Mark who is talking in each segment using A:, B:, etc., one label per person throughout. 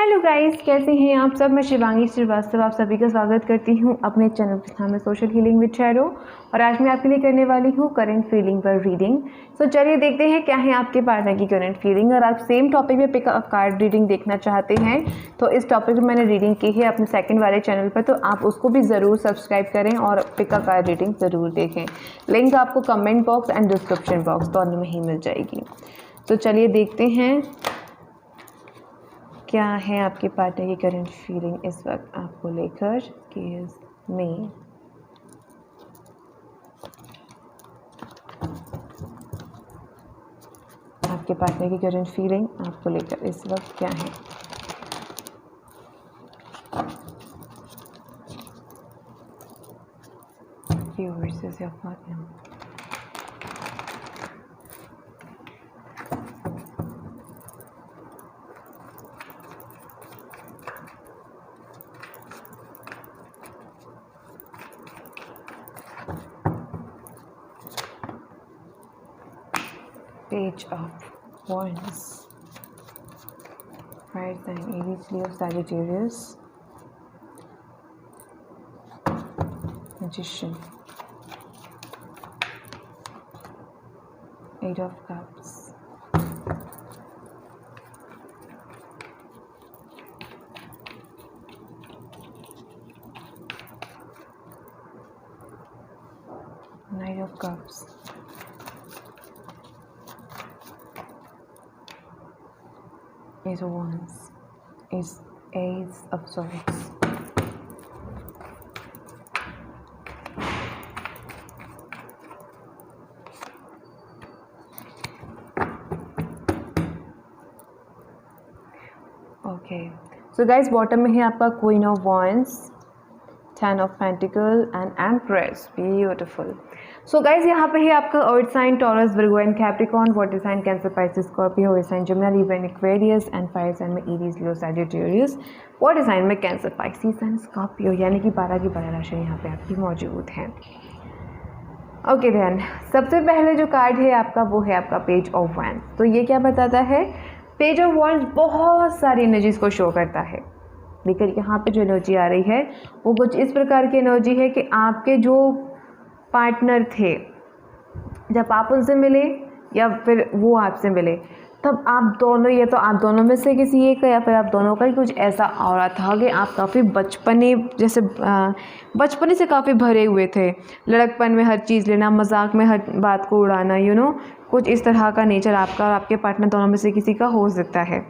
A: Hello guys, कैसे हैं आप सब। मैं शिवांगी श्रीवास्तव आप सभी का स्वागत करती हूं अपने चैनल के नाम है सोशल हीलिंग विद शैरो। और आज मैं आपके लिए करने वाली हूं करंट फीलिंग पर रीडिंग। सो चलिए देखते हैं क्या है आपके पार्टनर की करंट फीलिंग। और आप सेम टॉपिक पे पिक अप कार्ड रीडिंग देखना चाहते हैं तो इस टॉपिक पर मैंने रीडिंग की है अपने सेकंड वाले चैनल पर, तो आप उसको भी ज़रूर सब्सक्राइब करें और पिक अप कार्ड रीडिंग ज़रूर देखें। लिंक आपको comment box and description box दोनों में ही मिल जाएगी। तो चलिए देखते हैं क्या है आपके पार्टनर की करंट फीलिंग इस वक्त आपको लेकर। केस में आपके पार्टनर की करंट फीलिंग आपको लेकर इस वक्त क्या है। You versus your partner. Page of Wands, Fire sign Aries, Leo, Sagittarius, Magician, Eight of Cups, Knight of Cups, Ace of Wands, Ace of Swords, okay. So guys bottom में है आपका queen of wands, 10 of pentacle and empress. Beautiful. So guys यहाँ पे है आपका earth sign Taurus, Virgo and Capricorn, water sign Cancer, Pisces, Scorpio, air sign Gemini, Libra and Aquarius and fire sign में Aries, Leo, Sagittarius, water sign में Cancer, Pisces and Scorpio, यानी कि 12 की 12 राशि यहाँ पे आपकी मौजूद है। ओके देन सबसे पहले जो कार्ड है आपका वो है आपका पेज ऑफ वॉन्ड्स। तो ये क्या बताता है? पेज ऑफ वॉन्ड्स बहुत सारी एनर्जीज को शो करता है। लेकिन यहाँ पे जो एनर्जी आ रही है वो कुछ इस प्रकार की एनर्जी है कि आपके जो पार्टनर थे, जब आप उनसे मिले या फिर वो आपसे मिले, तब आप दोनों, या तो आप दोनों में से किसी एक का या फिर आप दोनों का ही कुछ ऐसा आ रहा था कि आप काफ़ी बचपने से काफ़ी भरे हुए थे। लड़कपन में हर चीज़ लेना, मजाक में हर बात को उड़ाना, कुछ इस तरह का नेचर आपका और आपके पार्टनर दोनों में से किसी का हो सकता है।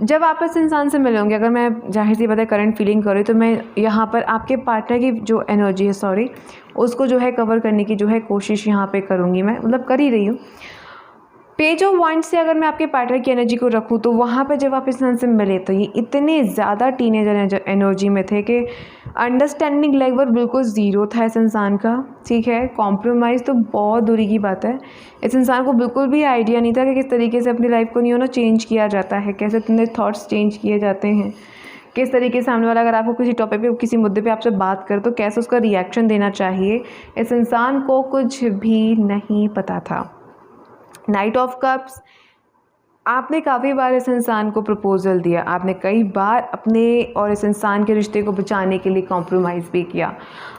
A: जब आप इस इंसान से मिले होंगे, अगर मैं जाहिर सी बात है करंट फीलिंग करूँ तो मैं यहाँ पर आपके पार्टनर की जो एनर्जी है उसको जो है कवर करने की जो है कोशिश यहाँ पे करूँगी। मैं मतलब कर ही रही हूँ। पेज ऑफ वॉन्ड्स से अगर मैं आपके पार्टनर की एनर्जी को रखूँ तो वहाँ पे जब आप इस इंसान से मिले तो ये इतने ज़्यादा टीनेजर एनर्जी में थे कि अंडरस्टैंडिंग लेवल बिल्कुल ज़ीरो था इस इंसान का। ठीक है, कॉम्प्रोमाइज़ तो बहुत दूरी की बात है। इस इंसान को बिल्कुल भी आइडिया नहीं था कि किस तरीके से अपनी लाइफ को चेंज किया जाता है, कैसे इतने थॉट्स चेंज किए जाते हैं, किस तरीके से सामने वाला अगर आपको किसी टॉपिक पे, किसी मुद्दे पे आपसे बात करे तो कैसे उसका रिएक्शन देना चाहिए, इस इंसान को कुछ भी नहीं पता था। नाइट ऑफ कप्स, आपने काफ़ी बार इस इंसान को प्रपोजल दिया, आपने कई बार अपने और इस इंसान के रिश्ते को बचाने के लिए कॉम्प्रोमाइज़ भी किया,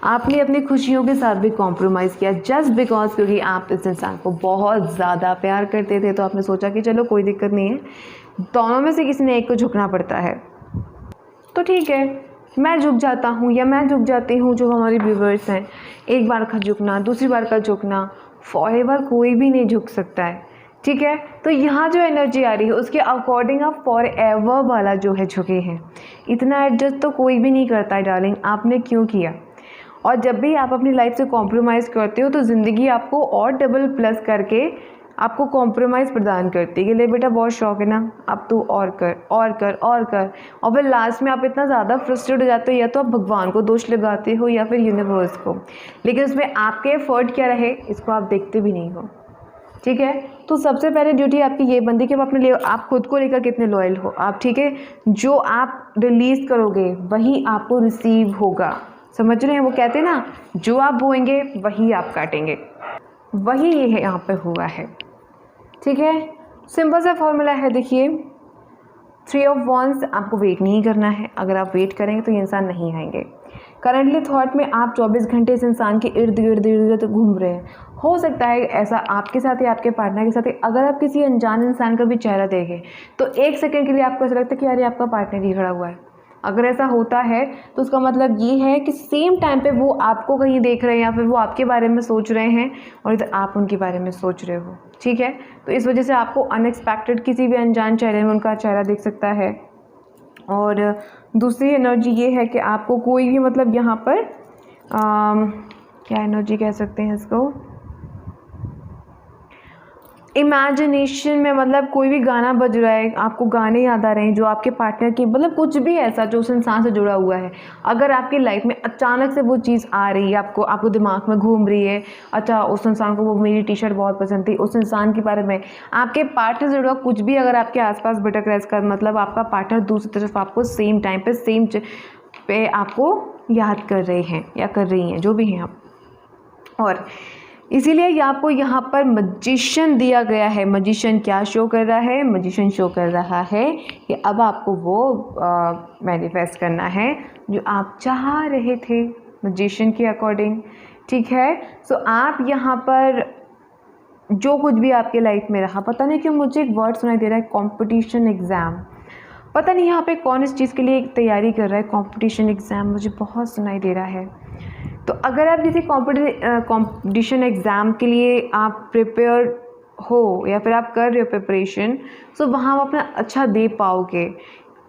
A: आपने अपनी खुशियों के साथ भी कॉम्प्रोमाइज़ किया, जस्ट बिकॉज क्योंकि आप इस इंसान को बहुत ज़्यादा प्यार करते थे। तो आपने सोचा कि चलो कोई दिक्कत नहीं है, दोनों में से किसी ने एक को झुकना पड़ता है तो ठीक है, मैं झुक जाता हूँ या मैं झुक जाती हूँ। जो हमारे व्यूवर्स हैं, एक बार का झुकना, दूसरी बार का झुकना, फॉरएवर कोई भी नहीं झुक सकता है। ठीक है, तो यहाँ जो एनर्जी आ रही है उसके अकॉर्डिंग आप फॉरएवर वाला जो है झुके हैं। इतना एडजस्ट तो कोई भी नहीं करता है डार्लिंग, आपने क्यों किया? और जब भी आप अपनी लाइफ से कॉम्प्रोमाइज़ करते हो तो ज़िंदगी आपको और डबल प्लस करके आपको कॉम्प्रोमाइज़ प्रदान करती है कि ले बेटा बहुत शौक है ना, अब तू और कर और कर और कर। और फिर लास्ट में आप इतना ज़्यादा फ्रस्ट्रेट हो जाते हो, या तो आप भगवान को दोष लगाते हो या फिर यूनिवर्स को, लेकिन उसमें आपके एफर्ट क्या रहे इसको आप देखते भी नहीं हो। ठीक है, तो सबसे पहले ड्यूटी आपकी ये बनती है कि आप खुद को लेकर कितने लॉयल हो आप। ठीक है, जो आप रिलीज़ करोगे वही आपको रिसीव होगा। समझ रहे हैं? वो कहते हैं ना, जो आप बोएंगे वही आप काटेंगे, वही ये है यहाँ पे हुआ है। ठीक है, सिंपल सा फॉर्मूला है, देखिए 3 ऑफ वॉन्ड्स, आपको वेट नहीं करना है। अगर आप वेट करेंगे तो ये इंसान नहीं आएंगे। करंटली थॉट में आप 24 घंटे इस इंसान के इर्द गिर्द घूम रहे हैं। हो सकता है ऐसा आपके साथ या आपके पार्टनर के साथ ही। अगर आप किसी अनजान इंसान का भी चेहरा देखें तो एक सेकंड के लिए आपको ऐसा लगता है कि यार ये आपका पार्टनर ही खड़ा हुआ है। अगर ऐसा होता है तो उसका मतलब ये है कि सेम टाइम पे वो आपको कहीं देख रहे हैं या फिर वो आपके बारे में सोच रहे हैं और इधर आप उनके बारे में सोच रहे हो। ठीक है, तो इस वजह से आपको अनएक्सपेक्टेड किसी भी अनजान चेहरे में उनका चेहरा दिख सकता है। और दूसरी एनर्जी ये है कि आपको कोई भी मतलब यहाँ पर क्या एनर्जी कह सकते हैं इसको, इमेजिनेशन में मतलब कोई भी गाना बज रहा है, आपको गाने याद आ रहे हैं जो आपके पार्टनर की, मतलब कुछ भी ऐसा जो उस इंसान से जुड़ा हुआ है। अगर आपकी लाइफ में अचानक से वो चीज़ आ रही है, आपको दिमाग में घूम रही है, अच्छा उस इंसान को वो मेरी टी शर्ट बहुत पसंद थी, उस इंसान के बारे में आपके पार्टनर से जुड़ा कुछ भी अगर आपके आसपास भटक रहा है, इसका मतलब आपका पार्टनर दूसरी तरफ आपको सेम टाइम पे सेम पे आपको याद कर रहे हैं या कर रही हैं, जो भी हैं आप। और इसीलिए ये आपको यहाँ पर मजिशियन दिया गया है। मजिशियन क्या शो कर रहा है? मजिशियन शो कर रहा है कि अब आपको वो मैनिफेस्ट करना है जो आप चाह रहे थे मजिशियन के अकॉर्डिंग। ठीक है, सो आप यहाँ पर जो कुछ भी आपके लाइफ में रहा, पता नहीं क्यों मुझे एक वर्ड सुनाई दे रहा है, कंपटीशन एग्ज़ाम। पता नहीं यहाँ पे कौन इस चीज़ के लिए तैयारी कर रहा है, कंपटीशन एग्ज़ाम मुझे बहुत सुनाई दे रहा है। तो अगर आप किसी कंपटीशन एग्ज़ाम के लिए आप प्रिपेयर हो या फिर आप कर रहे हो प्रिपरेशन, तो वहाँ आप अपना अच्छा दे पाओगे।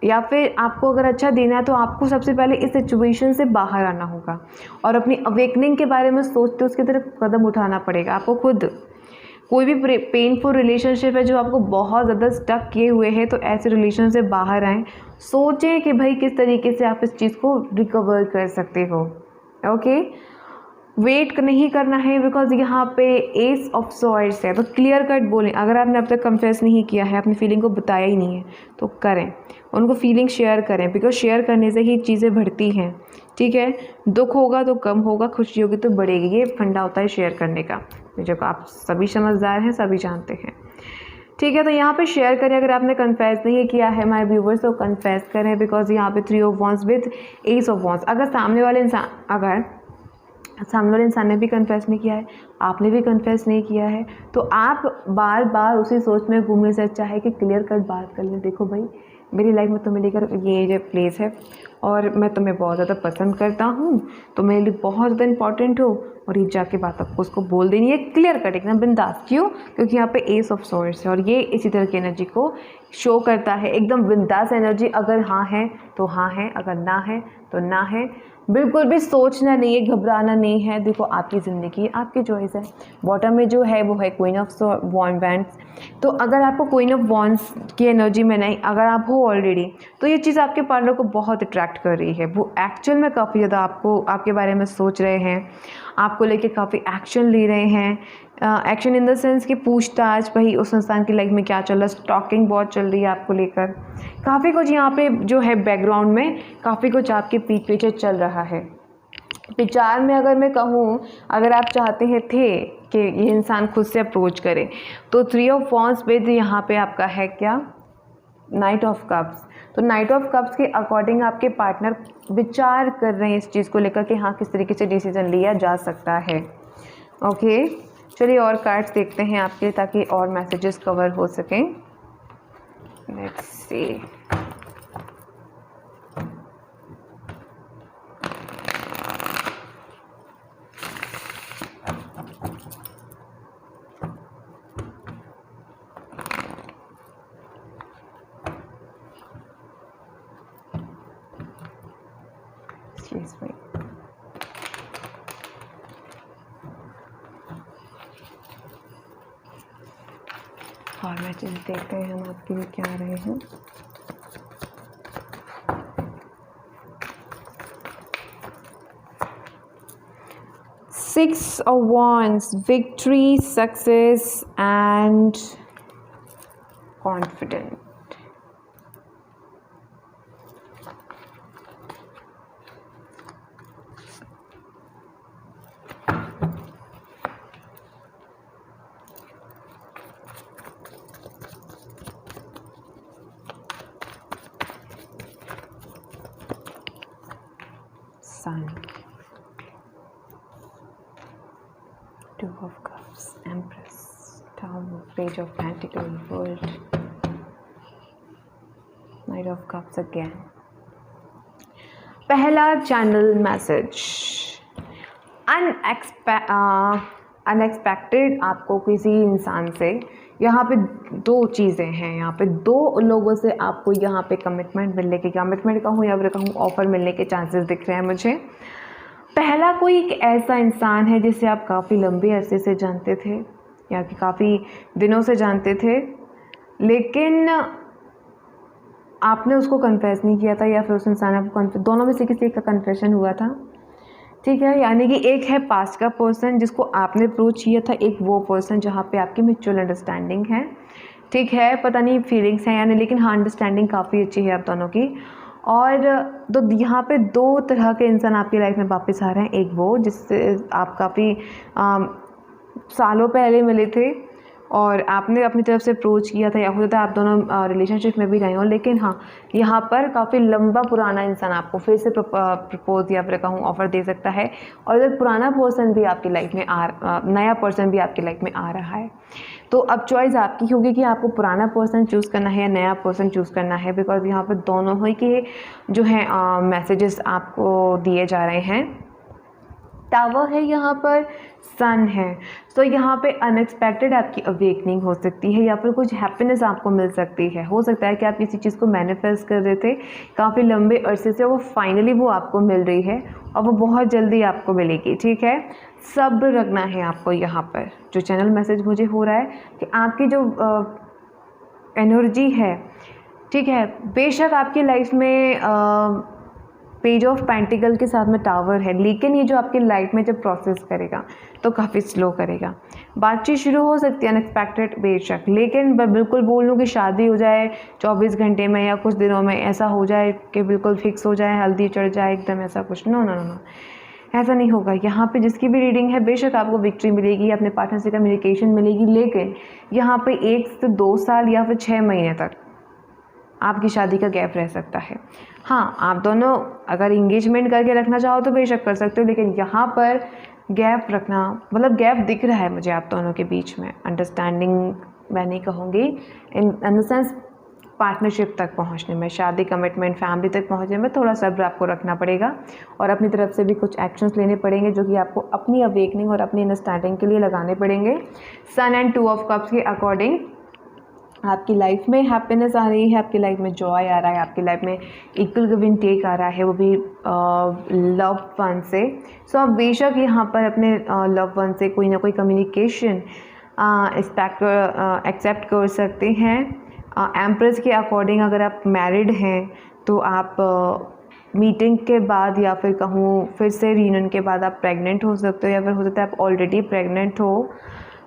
A: या फिर आपको अगर अच्छा देना है तो आपको सबसे पहले इस सिचुएशन से बाहर आना होगा और अपनी अवेकनिंग के बारे में सोचते उसकी तरफ कदम उठाना पड़ेगा आपको खुद। कोई भी पेनफुल रिलेशनशिप है जो आपको बहुत ज़्यादा स्टक किए हुए है, तो ऐसे रिलेशन से बाहर आएँ। सोचें कि भाई किस तरीके से आप इस चीज़ को रिकवर कर सकते हो। ओके, वेट नहीं करना है बिकॉज यहाँ पे एस ऑफ सॉर्ड्स है, तो क्लियर कट बोलें। अगर आपने अब तक कन्फेस नहीं किया है, अपनी फीलिंग को बताया ही नहीं है, तो करें, उनको फीलिंग शेयर करें, बिकॉज शेयर करने से ही चीज़ें बढ़ती हैं। ठीक है, दुख होगा तो कम होगा, खुशी होगी तो बढ़ेगी, ये फंडा होता है शेयर करने का, जो आप सभी समझदार हैं, सभी जानते हैं। ठीक है, तो यहाँ पे शेयर करें। अगर आपने कन्फेस नहीं किया है माय व्यूवर्स, तो कन्फेस करें, बिकॉज यहाँ पे 3 of wands with S of wands. अगर सामने वाले इंसान ने भी कन्फेस नहीं किया है, आपने भी कन्फेस नहीं किया है, तो आप बार बार उसी सोच में घूमने से अच्छा है कि क्लियर कट बात कर लें। देखो भाई, मेरी लाइफ में तुम्हें लेकर ये जो प्लेस है और मैं तुम्हें बहुत ज़्यादा पसंद करता हूँ, तो मेरे लिए बहुत ज़्यादा इंपॉर्टेंट हो, और ये जाके बात आपको उसको बोल देनी है क्लियर कट एकदम बिंदास। क्यों? क्योंकि यहाँ पे एस ऑफ सॉर्ड्स है और ये इसी तरह की एनर्जी को शो करता है, एकदम बिंदास एनर्जी। अगर हाँ है तो हाँ है, अगर ना है तो ना है। बिल्कुल भी सोचना नहीं है, घबराना नहीं है। देखो, आपकी ज़िंदगी आपकी चॉइस है। बॉटम में जो है वो है क्वीन ऑफ वॉन्ड्स। तो अगर आपको क्वीन ऑफ वॉन्ड्स की एनर्जी में नहीं, अगर आप हो ऑलरेडी, तो ये चीज़ आपके पार्टनर को बहुत अट्रैक्ट कर रही है। वो एक्चुअल में काफ़ी ज़्यादा आपके बारे में सोच रहे हैं, आपको लेके काफ़ी एक्शन ले रहे हैं। एक्शन इन द सेंस कि पूछताछ, भाई उस इंसान की लाइफ में क्या चल रहा है, स्टॉकिंग बहुत चल रही है आपको लेकर। काफ़ी कुछ यहाँ पे जो है बैकग्राउंड में काफ़ी कुछ आपके पीठ पीछे चल रहा है। विचार में अगर मैं कहूँ, अगर आप चाहते हैं थे कि ये इंसान खुद से अप्रोच करे, तो 3 ऑफ वॉन्ड्स पे यहाँ पे आपका है क्या, नाइट ऑफ कप्स। तो नाइट ऑफ कप्स के अकॉर्डिंग आपके पार्टनर विचार कर रहे हैं इस चीज़ को लेकर कि हाँ किस तरीके से डिसीजन लिया जा सकता है। ओके, चलिए और कार्ड्स देखते हैं आपके, ताकि और मैसेजेस कवर हो सकें। Let's see. Excuse me. और मैसेज देखते हैं हम आपके लिए क्या आ रहे हैं। Six of Wands, victory, success and confidence. Sun, Two of Cups, Empress, Tower, Page of Pentacles, World, Knight of Cups again. पहला चैनल मैसेज, अनएक्सपेक्टेड आपको किसी इंसान से, यहाँ पे दो चीज़ें हैं, यहाँ पे दो लोगों से आपको यहाँ पे कमिटमेंट मिलने के, कमिटमेंट कहूँ या फिर कहूँ ऑफ़र मिलने के चांसेस दिख रहे हैं मुझे। पहला कोई एक ऐसा इंसान है जिसे आप काफ़ी लंबे अरसे से जानते थे या कि काफ़ी दिनों से जानते थे, लेकिन आपने उसको कन्फेस नहीं किया था या फिर उस इंसान को दोनों में से किसी का कन्फेशन हुआ था, ठीक है। यानी कि एक है पास्ट का पर्सन जिसको आपने अप्रोच किया था, एक वो पर्सन जहाँ पे आपकी म्यूचुअल अंडरस्टैंडिंग है, ठीक है। पता नहीं फीलिंग्स हैं यानी, लेकिन हाँ अंडरस्टैंडिंग काफ़ी अच्छी है आप दोनों की। और तो यहाँ पे दो तरह के इंसान आपकी लाइफ में वापस आ रहे हैं। एक वो जिससे आप काफ़ी सालों पहले मिले थे और आपने अपनी तरफ से अप्रोच किया था, या हो सकता है आप दोनों रिलेशनशिप में भी रहे हों, लेकिन हाँ यहाँ पर काफ़ी लंबा पुराना इंसान आपको फिर से प्रपोज या फिर कहूँ ऑफ़र दे सकता है। और अगर पुराना पर्सन भी आपकी लाइफ में नया पर्सन भी आपकी लाइफ में आ रहा है, तो अब चॉइस आपकी होगी कि आपको पुराना पर्सन चूज़ करना है या नया पर्सन चूज़ करना है। बिकॉज यहाँ पर दोनों ही के जो हैं मैसेजेस आपको दिए जा रहे हैं। टावर है, यहाँ पर सन है, तो यहाँ पे अनएक्सपेक्टेड आपकी अवेकनिंग हो सकती है या फिर कुछ हैप्पीनेस आपको मिल सकती है। हो सकता है कि आप किसी चीज़ को मैनिफेस्ट कर रहे थे काफ़ी लंबे अरसे से, वो फाइनली वो आपको मिल रही है और वो बहुत जल्दी आपको मिलेगी, ठीक है। सब्र रखना है आपको। यहाँ पर जो चैनल मैसेज मुझे हो रहा है कि आपकी जो एनर्जी है, ठीक है, बेशक आपकी लाइफ में पेज ऑफ पेंटिकल के साथ में टावर है, लेकिन ये जो आपकी लाइफ में जब प्रोसेस करेगा तो काफ़ी स्लो करेगा। बातचीत शुरू हो सकती है अनएक्सपेक्टेड बेशक, लेकिन मैं बिल्कुल बोल लूँ कि शादी हो जाए 24 घंटे में या कुछ दिनों में, ऐसा हो जाए कि बिल्कुल फिक्स हो जाए, हल्दी चढ़ जाए एकदम, ऐसा कुछ नो नो नो नो, ऐसा नहीं होगा। यहाँ पे जिसकी भी रीडिंग है बेशक आपको विक्ट्री मिलेगी, अपने पार्टनर से कम्युनिकेशन मिलेगी, लेकिन यहाँ पे 1 से 2 साल या फिर 6 महीने तक आपकी शादी का गैप रह सकता है। हाँ, आप दोनों अगर इंगेजमेंट करके रखना चाहो तो बेशक कर सकते हो, लेकिन यहाँ पर गैप रखना, मतलब गैप दिख रहा है मुझे आप दोनों के बीच में। अंडरस्टैंडिंग मैं नहीं कहूँगी, इन द सेंस पार्टनरशिप तक पहुँचने में, शादी कमिटमेंट फैमिली तक पहुँचने में थोड़ा सब्र आपको रखना पड़ेगा और अपनी तरफ से भी कुछ एक्शंस लेने पड़ेंगे जो कि आपको अपनी अवेकनिंग और अपनी अंडरस्टैंडिंग के लिए लगाने पड़ेंगे। सन एंड 2 ऑफ कप्स के अकॉर्डिंग आपकी लाइफ में हैप्पीनेस आ रही है, आपकी लाइफ में जॉय आ रहा है, आपकी लाइफ में इक्वल गिव एंड टेक आ रहा है, वो भी लव वन से। सो आप बेशक यहाँ पर अपने लव वन से कोई ना कोई कम्युनिकेशन एक्सेप्ट कर सकते हैं। एम्प्रेस के अकॉर्डिंग अगर आप मैरिड हैं तो आप मीटिंग के बाद या फिर कहूँ फिर से रीयूनियन के बाद आप प्रेग्नेंट हो सकते हो, या फिर हो सकता है आप ऑलरेडी प्रेग्नेंट हो,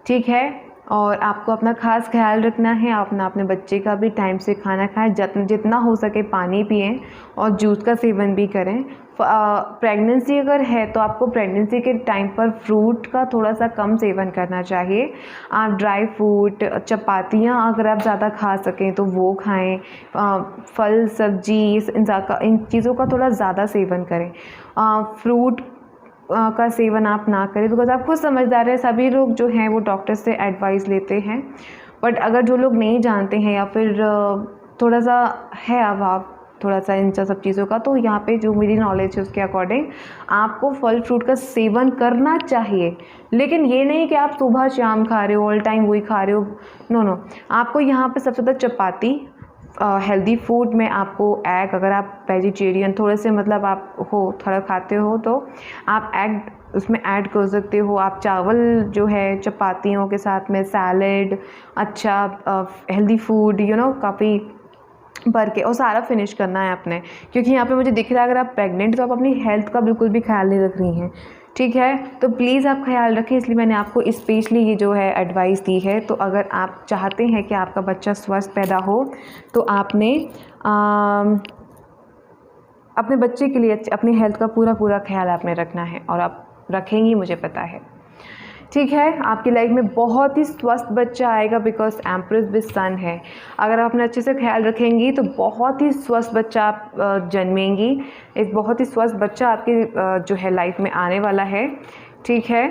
A: ठीक है। और आपको अपना ख़ास ख्याल रखना है, अपने बच्चे का भी टाइम से खाना खाएं, जितना हो सके पानी पिएं और जूस का सेवन भी करें। प्रेगनेंसी अगर है तो आपको प्रेगनेंसी के टाइम पर फ्रूट का थोड़ा सा कम सेवन करना चाहिए। आप ड्राई फ्रूट, चपातियाँ अगर आप ज़्यादा खा सकें तो वो खाएं, फल सब्जी इन चीज़ों का थोड़ा ज़्यादा सेवन करें। फ्रूट का सेवन आप ना करें, बिकॉज आप खुद समझदार हैं, सभी लोग जो हैं वो डॉक्टर से एडवाइस लेते हैं, बट अगर जो लोग नहीं जानते हैं या फिर थोड़ा सा है अभाव थोड़ा सा इन सब चीज़ों का, तो यहाँ पे जो मेरी नॉलेज है उसके अकॉर्डिंग आपको फल फ्रूट का सेवन करना चाहिए। लेकिन ये नहीं कि आप सुबह शाम खा रहे हो, ऑल टाइम वही खा रहे हो, नो। आपको यहाँ पे सबसे ज़्यादा चपाती, हेल्दी फूड में आपको एग, अगर आप वेजिटेरियन थोड़े से मतलब आप हो थोड़ा खाते हो तो आप एग उसमें ऐड कर सकते हो। आप चावल जो है चपातियों के साथ में सैलेड, अच्छा हेल्दी फूड काफ़ी भर के और सारा फिनिश करना है आपने, क्योंकि यहाँ पे मुझे दिख रहा है अगर आप प्रेग्नेंट तो आप अपनी हेल्थ का बिल्कुल भी ख्याल नहीं रख रही हैं, ठीक है। तो प्लीज़ आप ख्याल रखें, इसलिए मैंने आपको स्पेशली ये जो है एडवाइस दी है। तो अगर आप चाहते हैं कि आपका बच्चा स्वस्थ पैदा हो तो आपने अपने बच्चे के लिए अपनी हेल्थ का पूरा ख्याल आपने रखना है, और आप रखेंगी मुझे पता है। ठीक है। आपकी लाइफ में बहुत ही स्वस्थ बच्चा आएगा, बिकॉज एम्प्रेस भी सन है। अगर आप अपना अच्छे से ख्याल रखेंगी तो बहुत ही स्वस्थ बच्चा आप जन्मेंगी। एक बहुत ही स्वस्थ बच्चा आपकी जो है लाइफ में आने वाला है, ठीक है।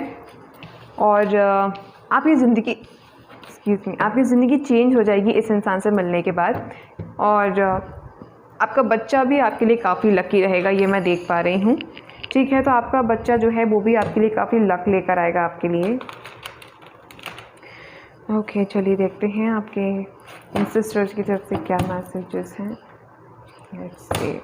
A: और आपकी ज़िंदगी आपकी ज़िंदगी चेंज हो जाएगी इस इंसान से मिलने के बाद। और आपका बच्चा भी आपके लिए काफ़ी लकी रहेगा, ये मैं देख पा रही हूँ, ठीक है। तो आपका बच्चा जो है वो भी आपके लिए काफ़ी लक लेकर आएगा आपके लिए। ओके, चलिए देखते हैं आपके इंसिस्टर्स की तरफ से क्या मैसेजेस हैं। Let's see.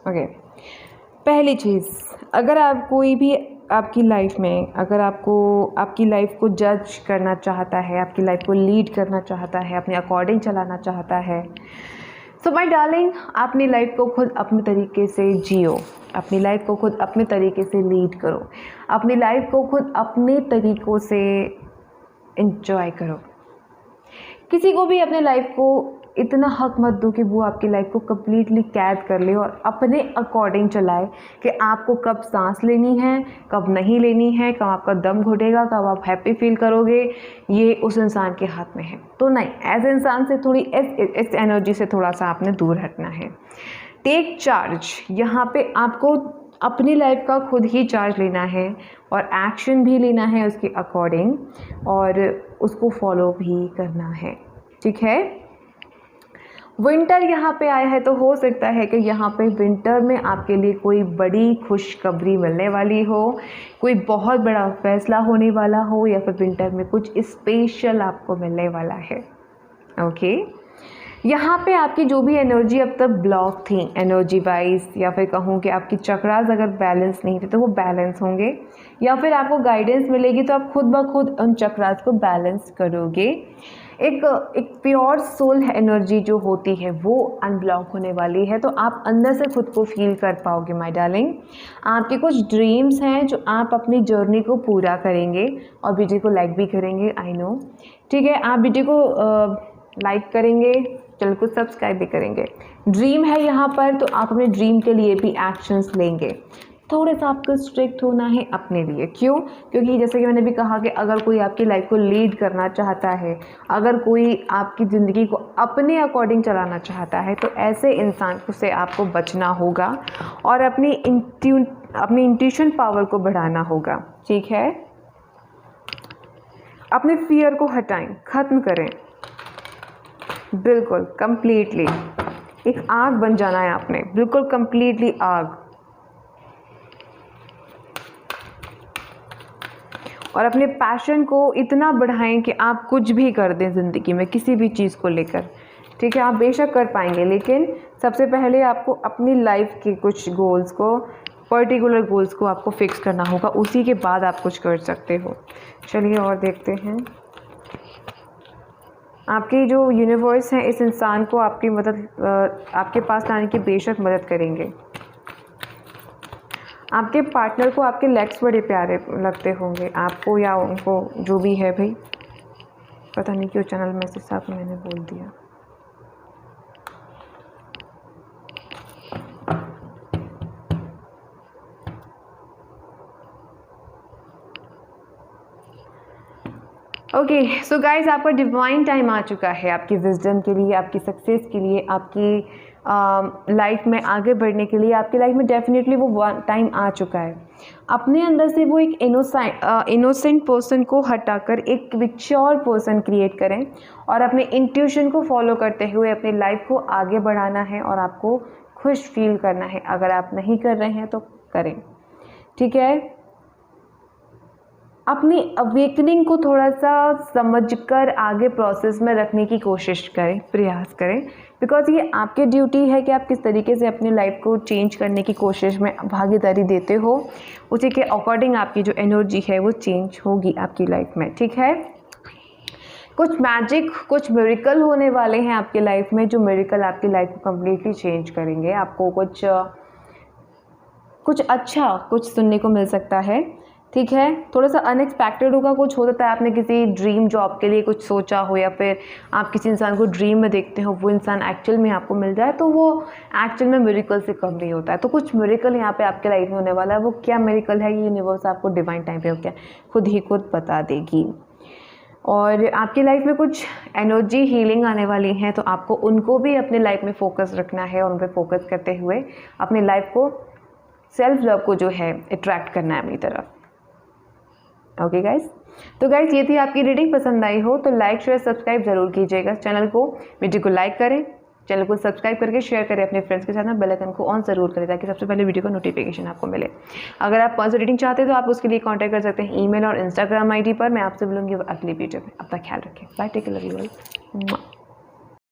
A: ओके, पहली चीज़, अगर आप कोई भी आपकी लाइफ में, अगर आपको आपकी लाइफ को जज करना चाहता है, आपकी लाइफ को लीड करना चाहता है, अपने अकॉर्डिंग चलाना चाहता है, सो माय डार्लिंग, अपनी लाइफ को खुद अपने तरीके से जियो, अपनी लाइफ को खुद अपने तरीके से लीड करो, अपनी लाइफ को खुद अपने तरीक़ों से एंजॉय करो। किसी को भी अपने लाइफ को इतना हक मत दो कि वो आपकी लाइफ को कम्प्लीटली कैद कर ले और अपने अकॉर्डिंग चलाए कि आपको कब सांस लेनी है, कब नहीं लेनी है, कब आपका दम घुटेगा, कब आप हैप्पी फील करोगे, ये उस इंसान के हाथ में है। तो नहीं, ऐसे इंसान से थोड़ी इस एनर्जी से थोड़ा सा आपने दूर हटना है। टेक चार्ज, यहाँ पे आपको अपनी लाइफ का खुद ही चार्ज लेना है और एक्शन भी लेना है उसके अकॉर्डिंग, और उसको फॉलो भी करना है, ठीक है। विंटर यहाँ पे आया है, तो हो सकता है कि यहाँ पे विंटर में आपके लिए कोई बड़ी खुशखबरी मिलने वाली हो, कोई बहुत बड़ा फैसला होने वाला हो, या फिर विंटर में कुछ स्पेशल आपको मिलने वाला है। ओके, यहाँ पे आपकी जो भी एनर्जी अब तक ब्लॉक थी एनर्जी वाइज, या फिर कहूँ कि आपकी चक्रास अगर बैलेंस नहीं थे तो वो बैलेंस होंगे, या फिर आपको गाइडेंस मिलेगी तो आप खुद ब खुद उन चक्रास को बैलेंस करोगे। एक प्योर सोल एनर्जी जो होती है वो अनब्लॉक होने वाली है, तो आप अंदर से खुद को फील कर पाओगे माय डार्लिंग। आपके कुछ ड्रीम्स हैं जो आप अपनी जर्नी को पूरा करेंगे, और वीडियो को लाइक भी करेंगे, आई नो, ठीक है। आप वीडियो को लाइक करेंगे, चैनल को सब्सक्राइब भी करेंगे। ड्रीम है यहाँ पर, तो आप अपने ड्रीम के लिए भी एक्शंस लेंगे। थोड़ा सा आपको स्ट्रिक्ट होना है अपने लिए, क्यों? क्योंकि जैसे कि मैंने भी कहा कि अगर कोई आपकी लाइफ को लीड करना चाहता है, अगर कोई आपकी ज़िंदगी को अपने अकॉर्डिंग चलाना चाहता है, तो ऐसे इंसान से आपको बचना होगा और अपनी इंट्यूशन पावर को बढ़ाना होगा, ठीक है। अपने फियर को हटाएं, ख़त्म करें, बिल्कुल कंप्लीटली। एक आग बन जाना है आपने, बिल्कुल कंप्लीटली आग। और अपने पैशन को इतना बढ़ाएं कि आप कुछ भी कर दें ज़िंदगी में, किसी भी चीज़ को लेकर, ठीक है, आप बेशक कर पाएंगे, लेकिन सबसे पहले आपको अपनी लाइफ के कुछ गोल्स को, पर्टिकुलर गोल्स को आपको फिक्स करना होगा, उसी के बाद आप कुछ कर सकते हो। चलिए और देखते हैं। आपकी जो यूनिवर्स हैं इस इंसान को आपकी मदद आपके पास लाने की बेशक मदद करेंगे। आपके पार्टनर को आपके लेग्स बड़े प्यारे लगते होंगे आपको या उनको, जो भी है भाई, पता नहीं क्यों चैनल मैसेज साथ मैंने बोल दिया। ओके सो गाइज, आपका डिवाइन टाइम आ चुका है आपकी विजडम के लिए, आपकी सक्सेस के लिए, आपकी लाइफ में आगे बढ़ने के लिए। आपकी लाइफ में डेफिनेटली वो टाइम आ चुका है। अपने अंदर से वो एक इनोसेंट पर्सन को हटाकर एक मैच्योर पर्सन क्रिएट करें और अपने इंट्यूशन को फॉलो करते हुए अपनी लाइफ को आगे बढ़ाना है और आपको खुश फील करना है। अगर आप नहीं कर रहे हैं तो करें, ठीक है। अपनी अवेकनिंग को थोड़ा सा समझकर आगे प्रोसेस में रखने की कोशिश करें, प्रयास करें, बिकॉज़ ये आपकी ड्यूटी है कि आप किस तरीके से अपनी लाइफ को चेंज करने की कोशिश में भागीदारी देते हो। उसी के अकॉर्डिंग आपकी जो एनर्जी है वो चेंज होगी आपकी लाइफ में, ठीक है। कुछ मैजिक, कुछ मिरेकल होने वाले हैं आपकी लाइफ में, जो मिरेकल आपकी लाइफ को कम्प्लीटली चेंज करेंगे। आपको कुछ अच्छा कुछ सुनने को मिल सकता है, ठीक है। थोड़ा सा अनएक्सपेक्टेड होगा, कुछ हो सकता है आपने किसी ड्रीम जॉब के लिए कुछ सोचा हो, या फिर आप किसी इंसान को ड्रीम में देखते हो, वो इंसान एक्चुअल में आपको मिल जाए, तो वो एक्चुअल में मिरेकल से कम नहीं होता है। तो कुछ मिरेकल यहाँ पे आपके लाइफ में होने वाला है। वो क्या मिरेकल है, ये यूनिवर्स आपको डिवाइन टाइम पे क्या खुद बता देगी। और आपकी लाइफ में कुछ एनर्जी हीलिंग आने वाली हैं, तो आपको उनको भी अपने लाइफ में फोकस रखना है और उन पर फोकस करते हुए अपनी लाइफ को, सेल्फ लव को जो है अट्रैक्ट करना है अपनी तरफ। ओके गाइज, तो गाइज ये थी आपकी रीडिंग। पसंद आई हो तो लाइक शेयर सब्सक्राइब जरूर कीजिएगा चैनल को, वीडियो को लाइक करें, चैनल को सब्सक्राइब करके शेयर करें अपने फ्रेंड्स के साथ, बेल आइकन को ऑन जरूर करें ताकि सबसे पहले वीडियो का नोटिफिकेशन आपको मिले। अगर आप पर्सनल रीडिंग चाहते हैं तो आप उसके लिए कांटेक्ट कर सकते हैं ईमेल और इंस्टाग्राम आईडी पर। मैं आपसे बोलूँगी अगली वीडियो में। अपना ख्याल रखें, bye, take care, love you all.